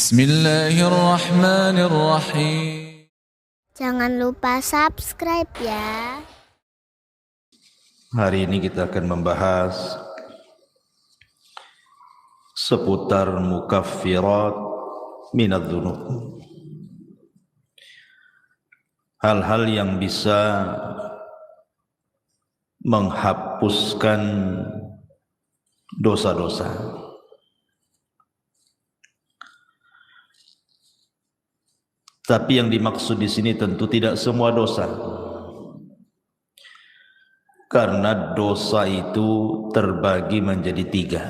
Bismillahirrahmanirrahim. Jangan lupa subscribe ya. Hari ini kita akan membahas seputar mukaffirat minadz-dzunub. Hal-hal yang bisa menghapuskan dosa-dosa. Tapi yang dimaksud di sini tentu tidak semua dosa. Karena dosa itu terbagi menjadi tiga.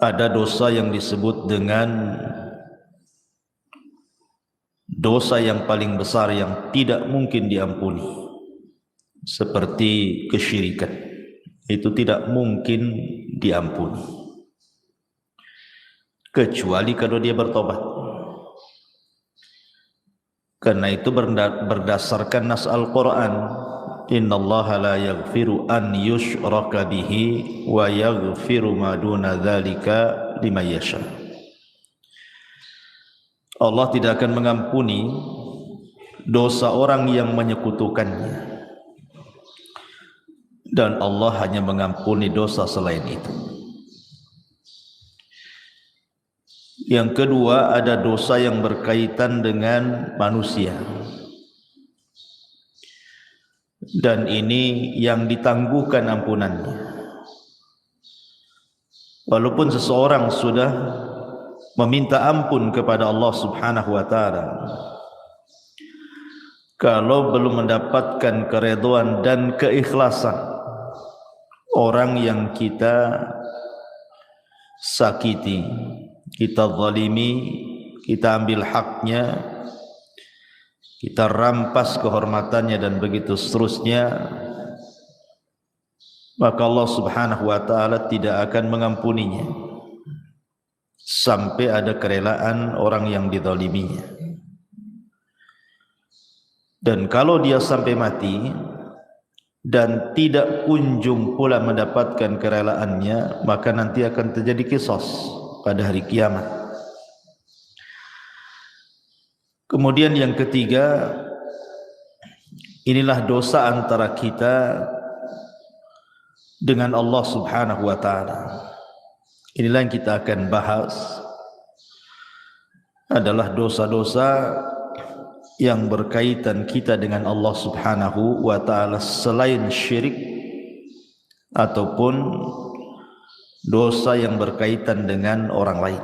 Ada dosa yang disebut dengan dosa yang paling besar yang tidak mungkin diampuni, seperti kesyirikan. Itu tidak mungkin diampuni kecuali kalau dia bertobat. Karena itu berdasarkan nas Al-Quran, innallaha la yaghfiru an yushraka bihi wa yaghfiru ma duna dzalika liman yasha. Allah tidak akan mengampuni dosa orang yang menyekutukannya, dan Allah hanya mengampuni dosa selain itu. Yang kedua, ada dosa yang berkaitan dengan manusia, dan ini yang ditangguhkan ampunannya. Walaupun seseorang sudah meminta ampun kepada Allah Subhanahu wa taala, kalau belum mendapatkan keridhaan dan keikhlasan orang yang kita sakiti, kita zalimi, kita ambil haknya, kita rampas kehormatannya dan begitu seterusnya, maka Allah Subhanahu wa taala tidak akan mengampuninya sampai ada kerelaan orang yang dizaliminya. Dan kalau dia sampai mati dan tidak kunjung pula mendapatkan kerelaannya, maka nanti akan terjadi qisas pada hari kiamat. Kemudian yang ketiga, inilah dosa antara kita dengan Allah Subhanahu wa taala. Inilah yang kita akan bahas, adalah dosa-dosa yang berkaitan kita dengan Allah Subhanahu wa taala selain syirik ataupun dosa yang berkaitan dengan orang lain.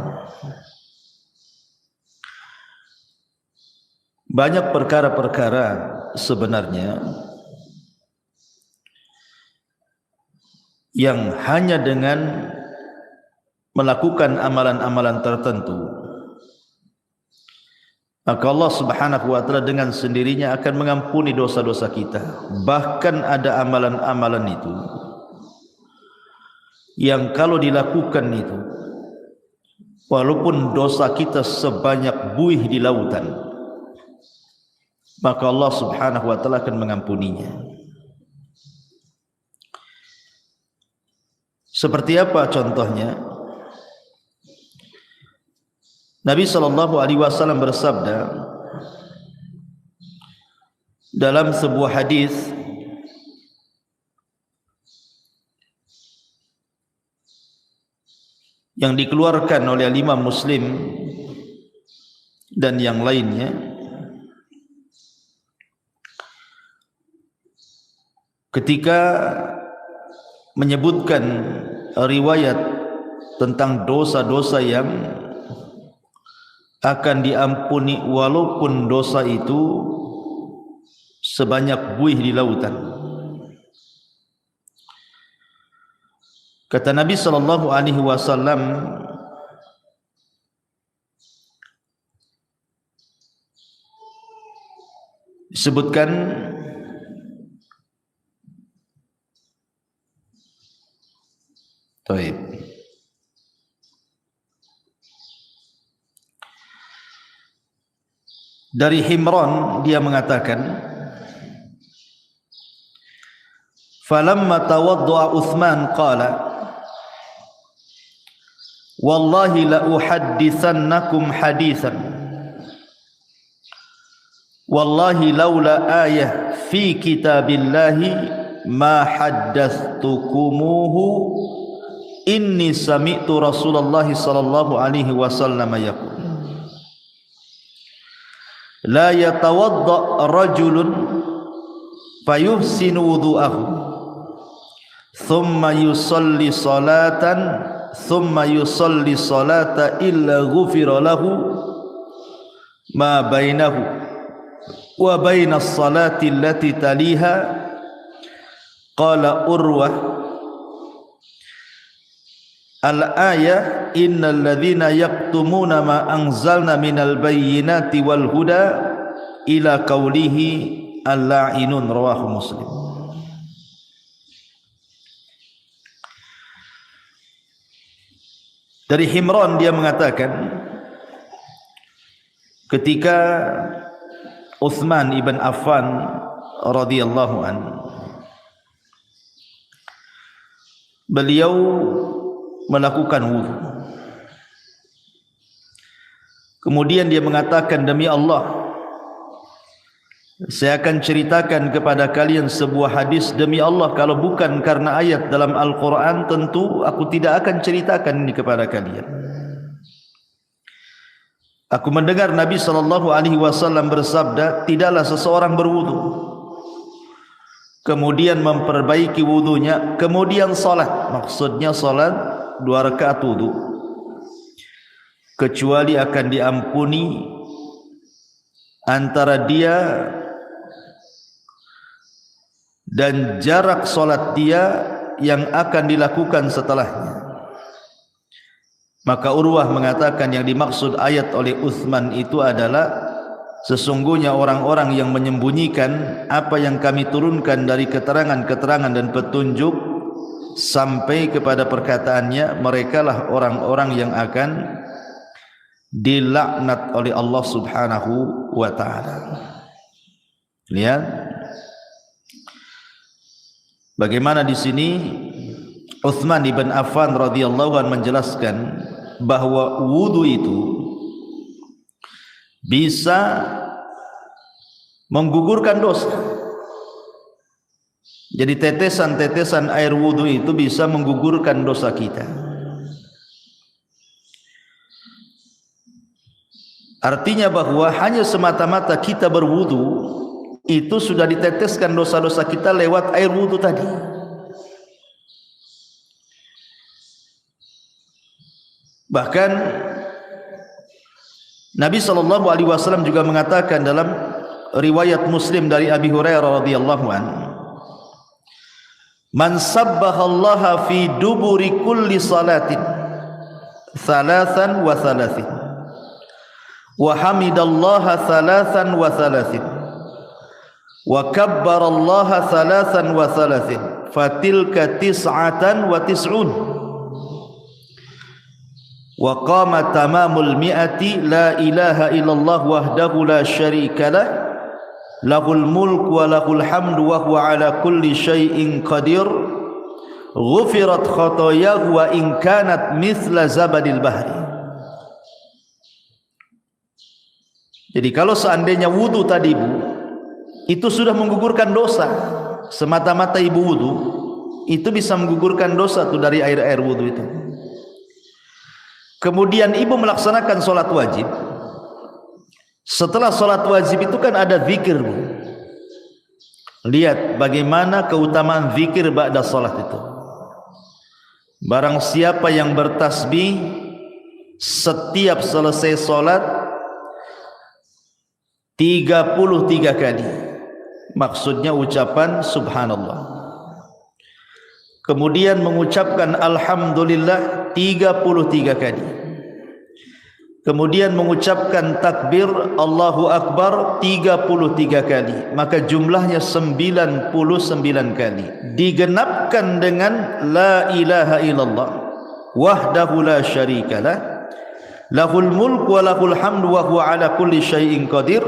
Banyak perkara-perkara sebenarnya yang hanya dengan melakukan amalan-amalan tertentu, maka Allah Subhanahu wa taala dengan sendirinya akan mengampuni dosa-dosa kita. Bahkan ada amalan-amalan itu yang kalau dilakukan itu, walaupun dosa kita sebanyak buih di lautan, maka Allah Subhanahu wa taala akan mengampuninya. Seperti apa contohnya? Nabi sallallahu alaihi wasallam bersabda dalam sebuah hadis, yang dikeluarkan oleh Imam Muslim dan yang lainnya, ketika menyebutkan riwayat tentang dosa-dosa yang akan diampuni walaupun dosa itu sebanyak buih di lautan. Kata Nabi sallallahu alaihi wasallam, disebutkan dari Himran, dia mengatakan, falamma tawaddu'a Utsman qala wallahi la uhadditsannakum haditsan wallahi laula ayah fi kitabillahi ma haddatskumuhu inni sami'tu Rasulullah sallallahu alaihi wasallam yaqul la yatawadda rajulun fayuhsinu wudu'ahu thumma yusalli salata illa ghufira lahu ma bainahu wa bainas salati allati taliha. Qala Urwah al-ayah innal ladzina yaktumuna ma anzalna minal bayyinati wal huda ila qawlihi al-la'inun, rawahu Muslim. Dari Himran dia mengatakan ketika Utsman ibn Affan radhiyallahu anhu beliau melakukan wudu, kemudian dia mengatakan, demi Allah saya akan ceritakan kepada kalian sebuah hadis, demi Allah kalau bukan karena ayat dalam Al-Quran tentu aku tidak akan ceritakan ini kepada kalian. Aku mendengar Nabi SAW bersabda, tidaklah seseorang berwudu kemudian memperbaiki wudunya, kemudian salat, maksudnya salat 2 rakaat wudu, kecuali akan diampuni antara dia dan jarak salat dia yang akan dilakukan setelahnya. Maka Urwah mengatakan yang dimaksud ayat oleh Utsman itu adalah sesungguhnya orang-orang yang menyembunyikan apa yang kami turunkan dari keterangan-keterangan dan petunjuk sampai kepada perkataannya, merekalah orang-orang yang akan dilaknat oleh Allah Subhanahu wa taala. Lihat bagaimana di sini Utsman ibn Affan radhiyallahu anhu menjelaskan bahwa wudu itu bisa menggugurkan dosa. Jadi tetesan-tetesan air wudu itu bisa menggugurkan dosa kita. Artinya bahwa hanya semata-mata kita berwudu itu sudah diteteskan dosa-dosa kita lewat air wudu tadi. Bahkan Nabi SAW juga mengatakan dalam riwayat Muslim dari Abi Hurairah radhiyallahu anhu, man sabbahallaha fi duburi kulli salatin thalathan wa thalathin wa hamidallaha thalathan wa thalathin wa kabbarallaha thalathan wa thalathin fatilka tis'atan wa tis'un wa qama tamamul mi'ati la ilaha illallah wahdahu la syarika lah lahul mulk wa lahul hamdu wa huwa ala kulli syai'in qadir ghufirat khotoyahu wa in kanat mithla zabadil bahri. Jadi kalau seandainya wudu tadi Bu itu sudah menggugurkan dosa, semata-mata ibu wudu itu bisa menggugurkan dosa tuh dari air-air wudu itu. Kemudian ibu melaksanakan sholat wajib. Setelah sholat wajib itu kan ada zikir Bu. Lihat bagaimana keutamaan zikir ba'da sholat itu. Barang siapa yang bertasbih setiap selesai sholat 33 kali, maksudnya ucapan subhanallah, kemudian mengucapkan alhamdulillah 33 kali, kemudian mengucapkan takbir Allahu Akbar 33 kali, maka jumlahnya 99 kali, digenapkan dengan la ilaha illallah wahdahu la syarikalah lahul mulk wa lahul hamdu wa huwa ala kulli syai'in qadir,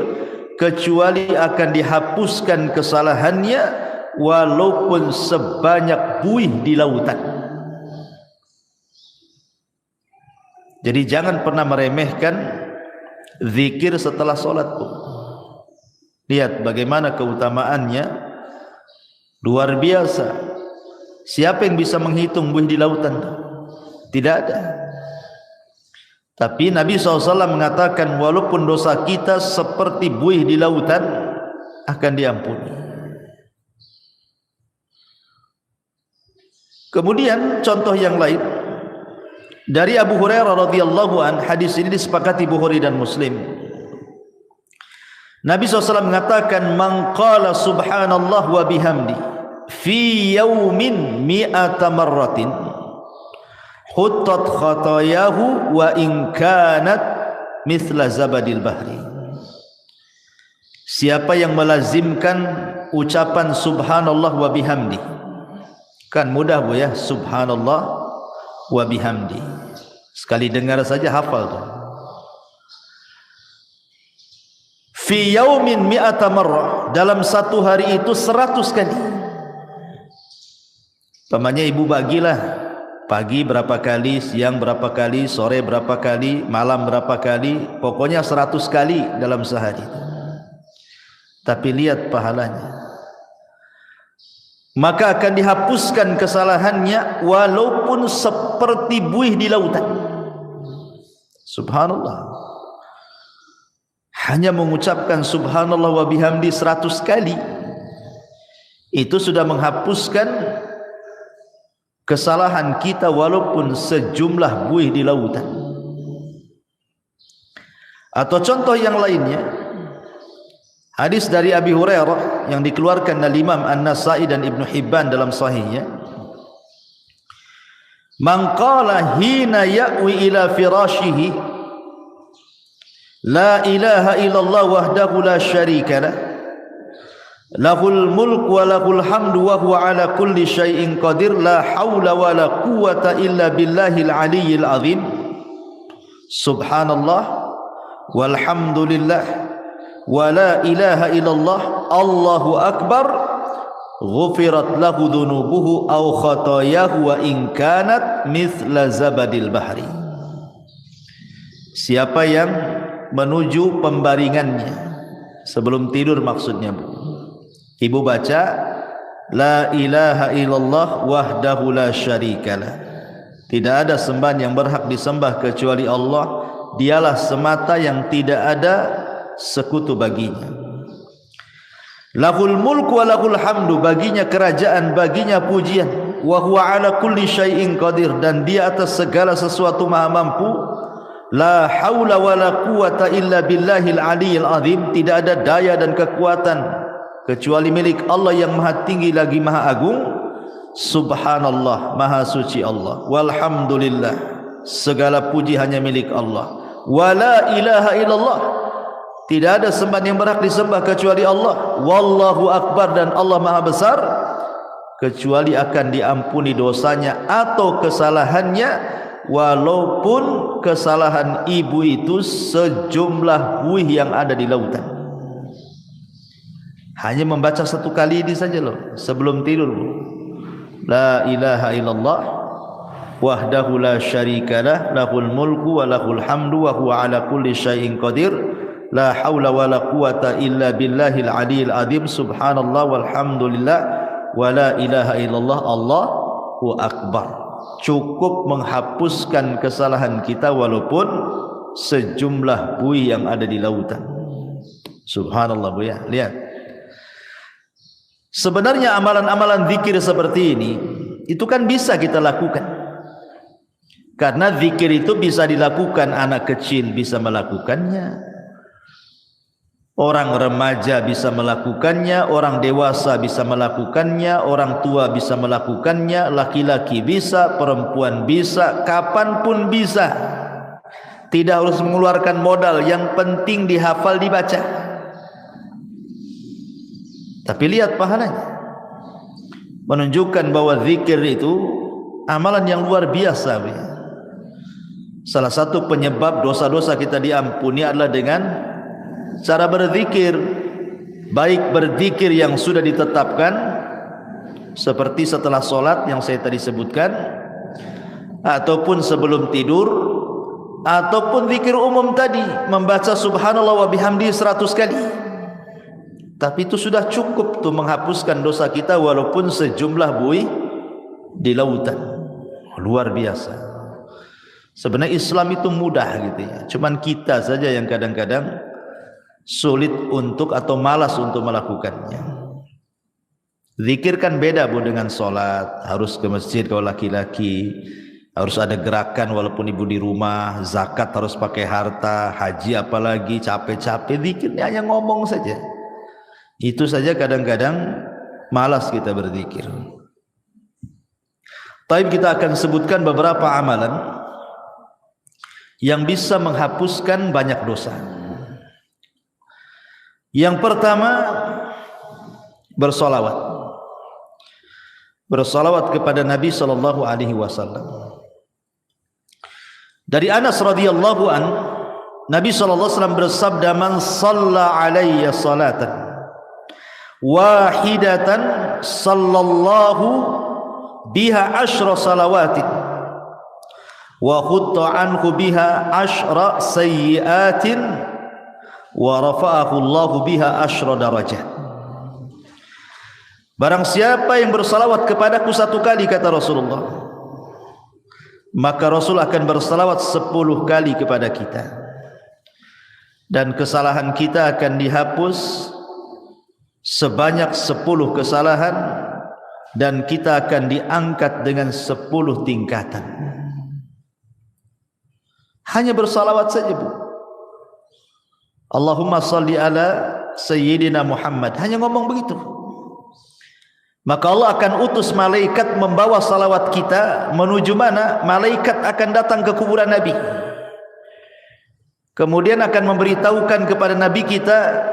kecuali akan dihapuskan kesalahannya walaupun sebanyak buih di lautan. Jadi jangan pernah meremehkan zikir setelah solat pun. Lihat bagaimana keutamaannya, luar biasa. Siapa yang bisa menghitung buih di lautan? Tidak ada. Tapi Nabi SAW mengatakan walaupun dosa kita seperti buih di lautan akan diampuni. Kemudian contoh yang lain dari Abu Hurairah radhiyallahu an, hadis ini disepakati Bukhari dan Muslim. Nabi SAW mengatakan man qala subhanallah wa bihamdi fi yaumin mi'ata marratin huttat khatayahu wa in kanat mithla zabadil bahri. Siapa yang melazimkan ucapan subhanallah wa bihamdi, kan mudah Bu ya, subhanallah wa bihamdi, sekali dengar saja hafal tuh. Fi yaumin mi'ata marrah, dalam satu hari itu 100 kali. Pamannya ibu bagilah, pagi berapa kali, siang berapa kali, sore berapa kali, malam berapa kali, pokoknya 100 kali dalam sehari. Tapi lihat pahalanya, maka akan dihapuskan kesalahannya walaupun seperti buih di lautan. Subhanallah, hanya mengucapkan subhanallah wa bihamdi 100 kali itu sudah menghapuskan kesalahan kita walaupun sejumlah buih di lautan. Atau contoh yang lainnya, hadis dari Abi Hurairah yang dikeluarkan oleh Imam An-Nasa'i dan Ibnu Hibban dalam sahihnya. Man qala hina ya'wi ila firashihi la ilaha illallah wahdahu la syarika lah lahul mulk wa lahul hamdu wa huwa ala kulli syai'in qadir la haula wa la quwwata illa billahil aliyyil azim subhanallah walhamdulillah wa la ilaha illallah Allahu akbar ghufirat lahu dhunubuhu aw khatayahu wa in kanat mithla zabadil bahri. Siapa yang menuju pembaringannya sebelum tidur, maksudnya Bu, ibu baca la ilaha illallah wahdahu la syarikalah, tidak ada sembahan yang berhak disembah kecuali Allah, dialah semata yang tidak ada sekutu baginya. Lahul mulku wa lahul hamdu, baginya kerajaan, baginya pujian. Wa huwa ala kulli syai'in qadir, dan dia atas segala sesuatu maha mampu. La haula wa la quwata illa billahil aliyyil azim, tidak ada daya dan kekuatan kecuali milik Allah yang maha tinggi lagi maha agung. Subhanallah, maha suci Allah. Walhamdulillah, segala puji hanya milik Allah. Wa la ilaha illallah, tidak ada sembahan yang berhak disembah kecuali Allah. Wallahu akbar, dan Allah maha besar, kecuali akan diampuni dosanya atau kesalahannya walaupun kesalahan ibu itu sejumlah buih yang ada di lautan. Hanya membaca 1 kali ini saja loh sebelum tidur. La ilaha illallah wahdahu la syarikalah lahul mulku wa lahul hamdu wa huwa ala kulli syai'in qadir la haula wa la quwata illa billahil aliyyil azim subhanallah walhamdulillah wa la ilaha illallah Allahu akbar. Cukup menghapuskan kesalahan kita walaupun sejumlah buih yang ada di lautan. Subhanallah Bu ya. Lihat, sebenarnya amalan-amalan zikir seperti ini itu kan bisa kita lakukan, karena zikir itu bisa dilakukan anak kecil, bisa melakukannya, orang remaja bisa melakukannya, orang dewasa bisa melakukannya, orang tua bisa melakukannya, laki-laki bisa, perempuan bisa, kapanpun bisa. Tidak harus mengeluarkan modal, yang penting dihafal, dibaca. Tapi lihat pahalanya, menunjukkan bahwa zikir itu amalan yang luar biasa. Salah satu penyebab dosa-dosa kita diampuni adalah dengan cara berzikir, baik berzikir yang sudah ditetapkan seperti setelah solat yang saya tadi sebutkan, ataupun sebelum tidur ataupun zikir umum tadi, membaca subhanallah wa bihamdi 100 kali. Tapi itu sudah cukup tuh menghapuskan dosa kita walaupun sejumlah buih di lautan. Luar biasa. Sebenarnya Islam itu mudah gitu ya. Cuman kita saja yang kadang-kadang sulit untuk atau malas untuk melakukannya. Zikir kan beda Bu dengan sholat. Harus ke masjid kalau laki-laki, harus ada gerakan walaupun ibu di rumah. Zakat harus pakai harta, haji apalagi capek-capek. Zikirnya hanya ngomong saja. Itu saja kadang-kadang malas kita berzikir. Tapi kita akan sebutkan beberapa amalan yang bisa menghapuskan banyak dosa. Yang pertama, bersolawat. Bersolawat kepada Nabi sallallahu alaihi wasallam. Dari Anas radhiyallahu an, Nabi sallallahu alaihi wasallam bersabda, "Man shalla alayya salatan wahidatan sallallahu biha asyra salawatin wa khutta anhu biha asyra sayyiatin wa rafa'ahu Allahu biha asyra darajat." Barang siapa yang bersalawat kepadaku 1 kali, kata Rasulullah, maka Rasul akan bersalawat 10 kali kepada kita, dan kesalahan kita akan dihapus sebanyak 10 kesalahan, dan kita akan diangkat dengan 10 tingkatan. Hanya bersalawat saja Bu. Allahumma salli ala Sayyidina Muhammad. Hanya ngomong begitu. Maka Allah akan utus malaikat membawa salawat kita menuju mana? Malaikat akan datang ke kuburan Nabi. Kemudian akan memberitahukan kepada Nabi kita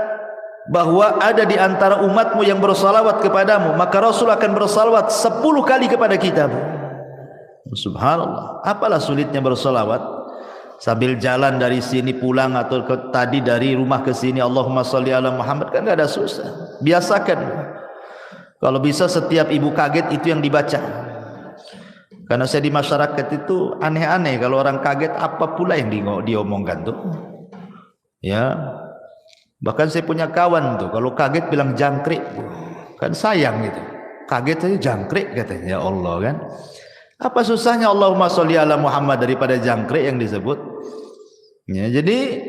bahwa ada di antara umatmu yang bersalawat kepadamu. Maka Rasul akan bersalawat 10 kali kepada kita. Subhanallah. Apalah sulitnya bersalawat? Sambil jalan dari sini pulang atau tadi dari rumah ke sini, Allahumma sholli ala Muhammad, kan enggak ada susah. Biasakan. Kalau bisa setiap ibu kaget itu yang dibaca. Karena saya di masyarakat itu aneh-aneh, kalau orang kaget apa pula yang diomongkan tuh. Ya. Bahkan saya punya kawan tuh, kalau kaget bilang jangkrik. Kan sayang gitu. Kaget saja jangkrik katanya, ya Allah kan. Apa susahnya Allahumma sholli ala Muhammad daripada jangkrik yang disebut? Ya, jadi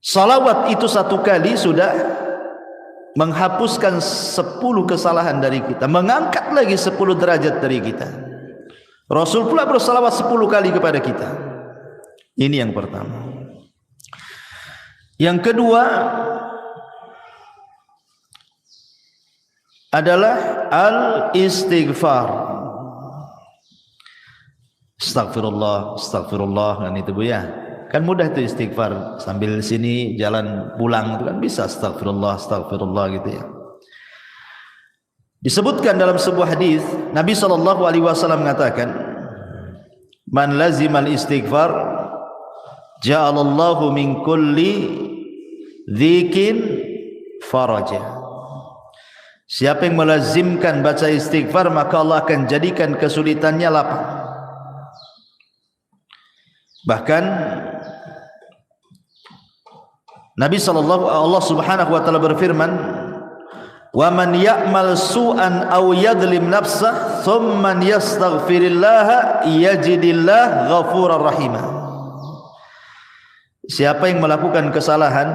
salawat itu 1 kali sudah menghapuskan 10 kesalahan dari kita, mengangkat lagi 10 derajat dari kita. Rasul pula bersalawat 10 kali kepada kita. Ini yang pertama. Yang kedua adalah al-istighfar. Astagfirullah, astagfirullah, kan itu Bu ya. Kan mudah itu istighfar, sambil sini jalan pulang itu kan bisa astagfirullah, astagfirullah gitu ya. Disebutkan dalam sebuah hadis Nabi sallallahu alaihi wasallam mengatakan, "Man lazimal istighfar ja'alallahu min kulli dzikin faraja." Siapa yang melazimkan baca istighfar, maka Allah akan jadikan kesulitannya lapang. Bahkan Nabi Allah subhanahu wa ta'ala berfirman, "Wa man ya'mal su'an aw yadlim nafsah thumma yastaghfirillaha yajidillah ghafurar rahimah." Siapa yang melakukan kesalahan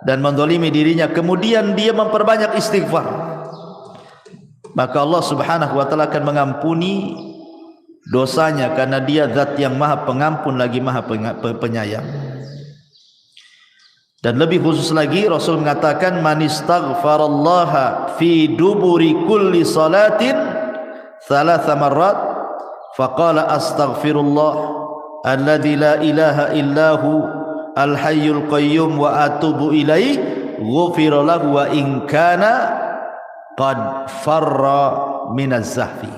dan mendolimi dirinya, kemudian dia memperbanyak istighfar, maka Allah subhanahu wa ta'ala akan mengampuni dosanya, karena dia zat yang maha pengampun lagi maha penyayang. Dan lebih khusus lagi Rasul mengatakan, "Man istaghfarallaha fi duburi kulli salatin 3 marrat faqala astaghfirullah alladzi la ilaha illahu al-hayyul qayyum wa atubu ilaih ghufira lahu wa in kana qad farra minaz zahfi."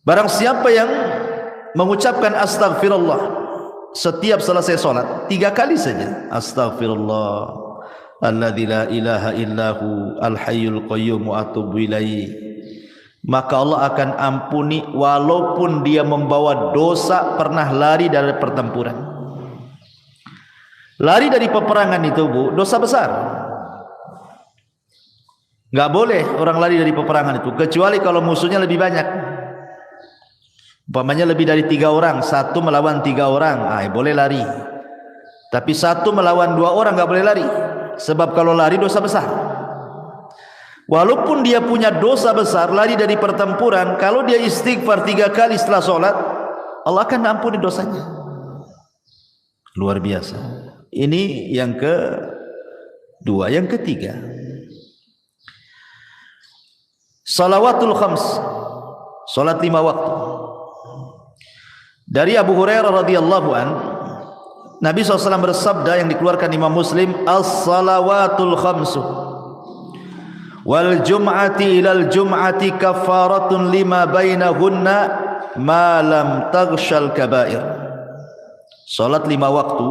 Barang siapa yang mengucapkan astaghfirullah setiap selesai solat 3 kali saja, astaghfirullah alladzi la ilaha illahu al-hayyul qayyum wa atubu ilaih, maka Allah akan ampuni walaupun dia membawa dosa pernah lari dari pertempuran. Lari dari peperangan itu, Bu, dosa besar. Enggak boleh orang lari dari peperangan itu, kecuali kalau musuhnya lebih banyak. Umpamanya lebih dari 3 orang, 1 melawan 3 orang, boleh lari. Tapi 1 melawan 2 orang enggak boleh lari. Sebab kalau lari dosa besar. Walaupun dia punya dosa besar, lari dari pertempuran, kalau dia istighfar 3 kali setelah sholat, Allah akan ampuni dosanya. Luar biasa. Ini yang kedua. Yang ketiga, salawatul khams, salat 5 waktu. Dari Abu Hurairah radhiyallahu an, Nabi SAW bersabda yang dikeluarkan Imam Muslim, as-salawatul khamsu wal jum'ati ilal jum'ati kafaratun lima bainahunna ma lam taghshal kabair. Salat 5 waktu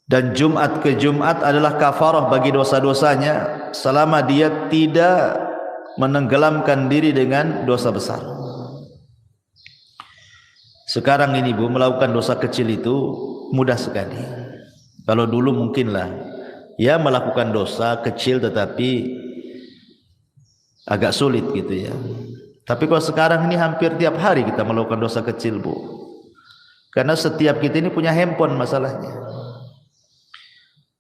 dan Jumat ke Jumat adalah kafarah bagi dosa-dosanya selama dia tidak menenggelamkan diri dengan dosa besar. Sekarang ini, Bu, melakukan dosa kecil itu mudah sekali. Kalau dulu mungkinlah ya melakukan dosa kecil tetapi agak sulit gitu ya. Tapi kalau sekarang ini hampir tiap hari kita melakukan dosa kecil, Bu. Karena setiap kita ini punya handphone masalahnya.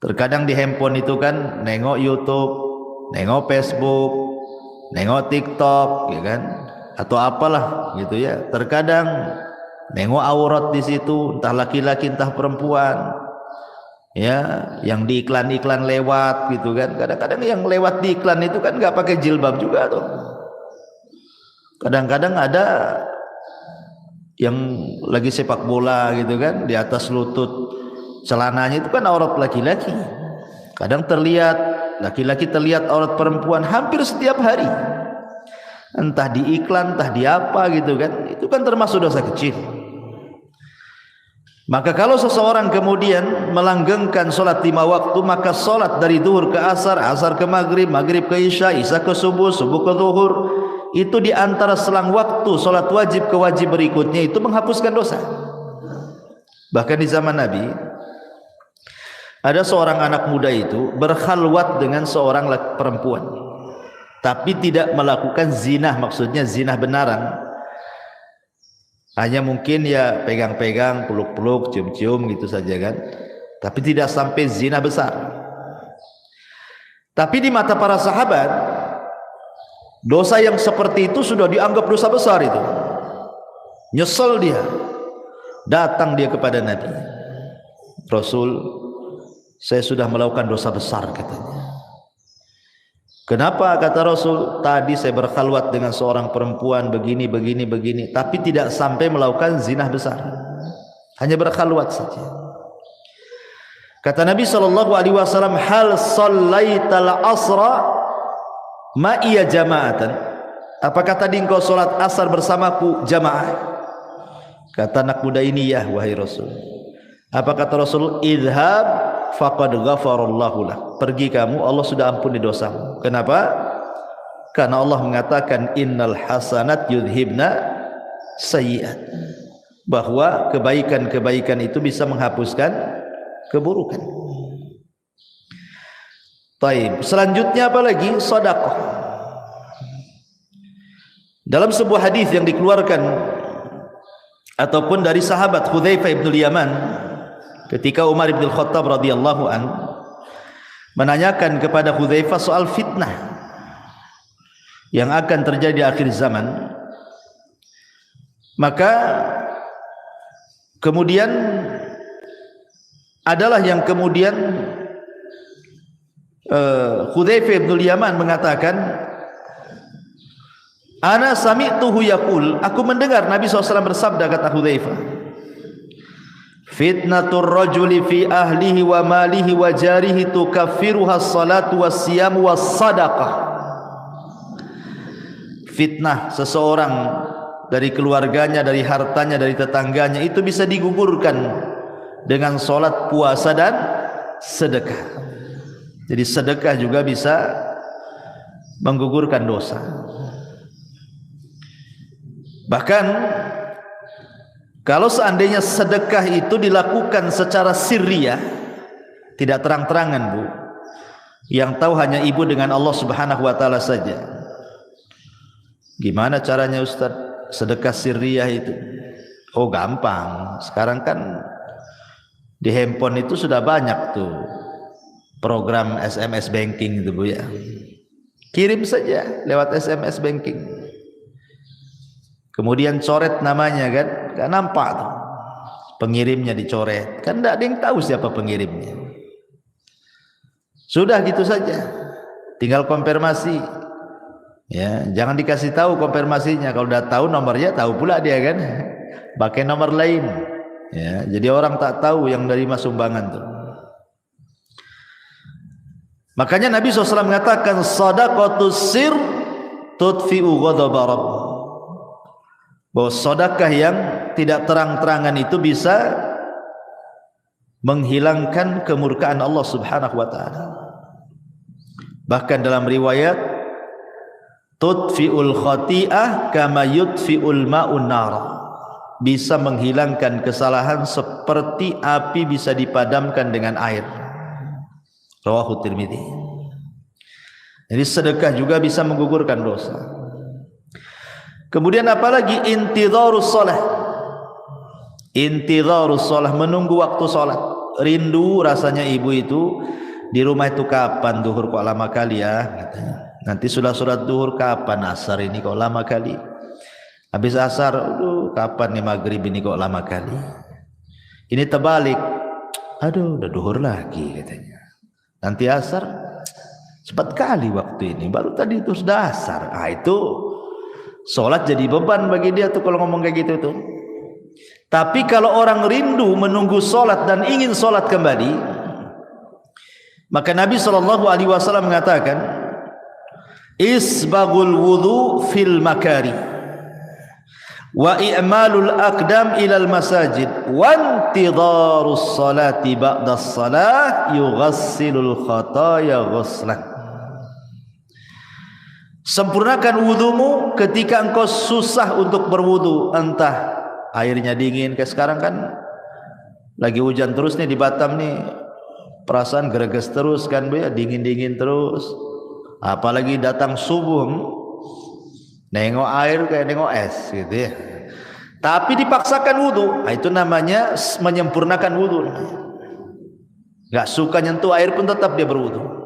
Terkadang di handphone itu kan nengok YouTube, nengok Facebook, nengok TikTok, ya kan? Atau apalah gitu ya. Terkadang nengok aurat di situ, entah laki-laki entah perempuan. Ya, yang di iklan-iklan lewat gitu kan. Kadang-kadang yang lewat di iklan itu kan enggak pakai jilbab juga tuh. Kadang-kadang ada yang lagi sepak bola gitu kan, di atas lutut celananya itu kan aurat laki-laki. Kadang terlihat laki-laki, terlihat aurat perempuan hampir setiap hari. Entah di iklan, entah di apa gitu kan. Itu kan termasuk dosa kecil. Maka kalau seseorang kemudian melanggengkan solat 5 waktu, maka solat dari zuhur ke asar, asar ke maghrib, maghrib ke isya, isya ke subuh, subuh ke zuhur, itu di antara selang waktu solat wajib ke wajib berikutnya itu menghapuskan dosa. Bahkan di zaman Nabi ada seorang anak muda itu berkhalwat dengan seorang perempuan, tapi tidak melakukan zina, maksudnya zina benaran. Hanya mungkin ya pegang-pegang, peluk-peluk, cium-cium gitu saja kan. Tapi tidak sampai zina besar. Tapi di mata para sahabat, dosa yang seperti itu sudah dianggap dosa besar itu. Nyesel dia. Datang dia kepada Nabi. Rasul, saya sudah melakukan dosa besar katanya. Kenapa? Kata Rasul, tadi saya berkhalwat dengan seorang perempuan begini, tapi tidak sampai melakukan zina besar. Hanya berkhalwat saja. Kata Nabi SAW, hal sallaital asra ma'iya jama'atan. Apakah tadi engkau solat asar bersamaku jamaah? Kata anak muda ini, ya wahai Rasul. Apa kata Rasul? Idhab faqad ghafarallahu lak. Pergi kamu, Allah sudah ampuni dosamu. Kenapa? Karena Allah mengatakan innal hasanat yudhibna sayyi'at, bahwa kebaikan-kebaikan itu bisa menghapuskan keburukan. Baik, selanjutnya apa lagi? Sedekah. Dalam sebuah hadis yang dikeluarkan ataupun dari sahabat Hudzaifah bin Yaman, ketika Umar bin Khattab radhiyallahu an menanyakan kepada Hudzaifah soal fitnah yang akan terjadi di akhir zaman, maka kemudian adalah yang kemudian Hudzaifah bin Yaman mengatakan, ana sami'tuhu yaqul, aku mendengar Nabi SAW bersabda, kata Hudzaifah, fitnatur rajuli fi ahlihi wa malihi wa jarihi tukaffiruha as-salatu was-siyamu was-sadaqah. Fitnah seseorang dari keluarganya, dari hartanya, dari tetangganya itu bisa digugurkan dengan salat, puasa dan sedekah. Jadi sedekah juga bisa menggugurkan dosa. Bahkan kalau seandainya sedekah itu dilakukan secara sirriyah, tidak terang-terangan, Bu, yang tahu hanya ibu dengan Allah Subhanahu wa taala saja. Gimana caranya, Ustaz, sedekah sirriyah itu? Oh, gampang. Sekarang kan di handphone itu sudah banyak tuh program SMS banking itu, Bu, ya. Kirim saja lewat SMS banking. Kemudian coret namanya, kan gak nampak tuh pengirimnya, dicoret, kan tidak ada yang tahu siapa pengirimnya. Sudah gitu saja, tinggal konfirmasi, ya, jangan dikasih tahu konfirmasinya. Kalau udah tahu nomornya, tahu pula dia, kan, pakai nomor lain, ya, jadi orang tak tahu yang dari sumbangan tuh. Makanya Nabi SAW mengatakan shadaqatus sir tudfi'u ghadaba rabb, bahwa sedekah yang tidak terang-terangan itu bisa menghilangkan kemurkaan Allah Subhanahu wa taala. Bahkan dalam riwayat, tudfi'ul khati'ah kama yudfi'ul ma'un nar, bisa menghilangkan kesalahan seperti api bisa dipadamkan dengan air. Rawahu Tirmidzi. Jadi sedekah juga bisa menggugurkan dosa. Kemudian apalagi intidharus shalah. Intidharus shalah, menunggu waktu salat. Rindu rasanya ibu itu di rumah itu, kapan duhur kok lama kali ya, katanya. Nanti sudah sholat duhur, kapan asar ini kok lama kali. Habis asar, aduh, kapan nih maghrib ini kok lama kali. Ini terbalik, aduh, udah duhur lagi, katanya. Nanti asar, cepat kali waktu ini, baru tadi itu sudah asar. Ah, itu sholat jadi beban bagi dia tuh kalau ngomong kayak gitu tuh. Tapi kalau orang rindu menunggu sholat dan ingin sholat kembali, maka Nabi SAW mengatakan, isbagul wudu fil makari wa i'malul aqdam ilal masajid wa intidharus salati ba'das salah yughassilul khataya ghuslan. Sempurnakan wudumu ketika engkau susah untuk berwudu, entah airnya dingin, kayak sekarang kan lagi hujan terus nih di Batam nih, perasaan greges terus kan, Bu, ya, dingin-dingin terus. Apalagi datang subuh, nengok air kayak nengok es gitu ya. Tapi dipaksakan wudu, itu namanya menyempurnakan wudu. Gak suka nyentuh air pun tetap dia berwudu.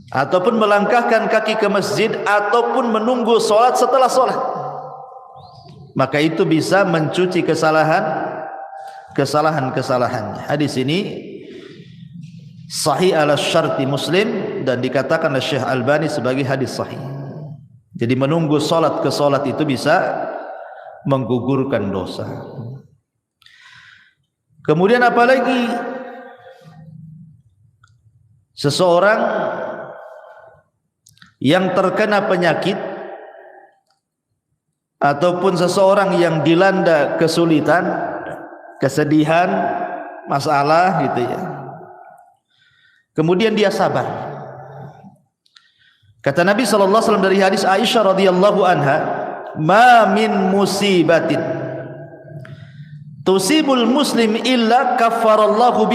Ataupun melangkahkan kaki ke masjid, ataupun menunggu sholat setelah sholat, maka itu bisa mencuci kesalahan-kesalahannya. Hadis ini sahih ala syarti Muslim dan dikatakan oleh Syekh Albani sebagai hadis sahih. Jadi menunggu salat ke salat itu bisa menggugurkan dosa. Kemudian apalagi seseorang yang terkena penyakit ataupun seseorang yang dilanda kesulitan, kesedihan, masalah gitu ya. Kemudian dia sabar. Kata Nabi SAW dari hadis Aisyah radhiyallahu anha, "Ma min musibatin tusibul muslim illa kaffarallahu